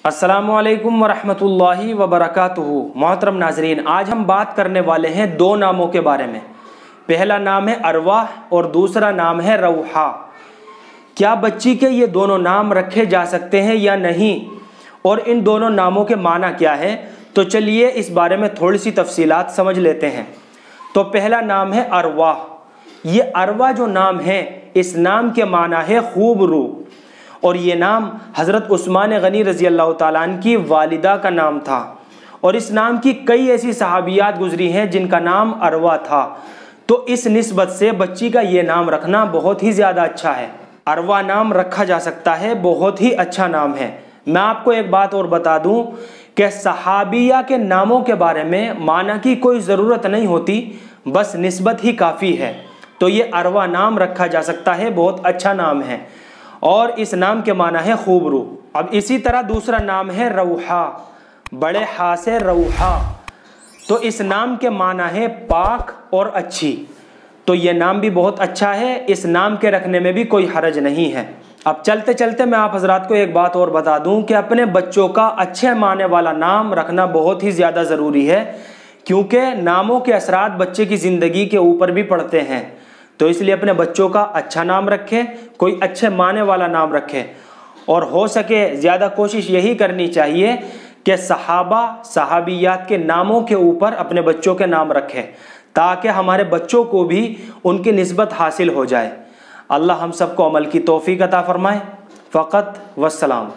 السلام علیکم ورحمۃ اللہ وبرکاتہ۔ محترم ناظرین، آج ہم بات کرنے والے ہیں دو ناموں کے بارے میں۔ پہلا نام ہے ارواح اور دوسرا نام ہے روحا۔ کیا بچی کے یہ دونوں نام رکھے جا سکتے ہیں یا نہیں، اور ان دونوں ناموں کے معنی کیا ہے؟ تو چلیے اس بارے میں تھوڑی سی تفصیلات سمجھ لیتے ہیں۔ تو پہلا نام ہے ارواح۔ یہ ارواح جو نام ہے، اس نام کے معنی ہے خوب روح، اور یہ نام حضرت عثمان غنی رضی اللہ تعالیٰ عنہ کی والدہ کا نام تھا، اور اس نام کی کئی ایسی صحابیات گزری ہیں جن کا نام ارواح تھا، تو اس نسبت سے بچی کا یہ نام رکھنا بہت ہی زیادہ اچھا ہے۔ ارواح نام رکھا جا سکتا ہے، بہت ہی اچھا نام ہے۔ میں آپ کو ایک بات اور بتا دوں کہ صحابیہ کے ناموں کے بارے میں معنی کی کوئی ضرورت نہیں ہوتی، بس نسبت ہی کافی ہے۔ تو یہ ارواح نام رکھا جا سکتا ہے، بہت اچھا نام ہے، اور اس نام کے معنی ہے خوب روح۔ اب اسی طرح دوسرا نام ہے روحا، بڑے ہا سے روحا، تو اس نام کے معنی ہے پاک اور اچھی۔ تو یہ نام بھی بہت اچھا ہے، اس نام کے رکھنے میں بھی کوئی حرج نہیں ہے۔ اب چلتے چلتے میں آپ حضرات کو ایک بات اور بتا دوں کہ اپنے بچوں کا اچھے معنی والا نام رکھنا بہت ہی زیادہ ضروری ہے، کیونکہ ناموں کے اثرات بچے کی زندگی کے اوپر بھی پڑتے ہیں۔ تو اس لیے اپنے بچوں کا اچھا نام رکھیں، کوئی اچھے معنی والا نام رکھیں، اور ہو سکے زیادہ کوشش یہی کرنی چاہیے کہ صحابہ صحابیات کے ناموں کے اوپر اپنے بچوں کے نام رکھیں، تاکہ ہمارے بچوں کو بھی ان کی نسبت حاصل ہو جائے۔ اللہ ہم سب کو عمل کی توفیق عطا فرمائے۔ فقط والسلام۔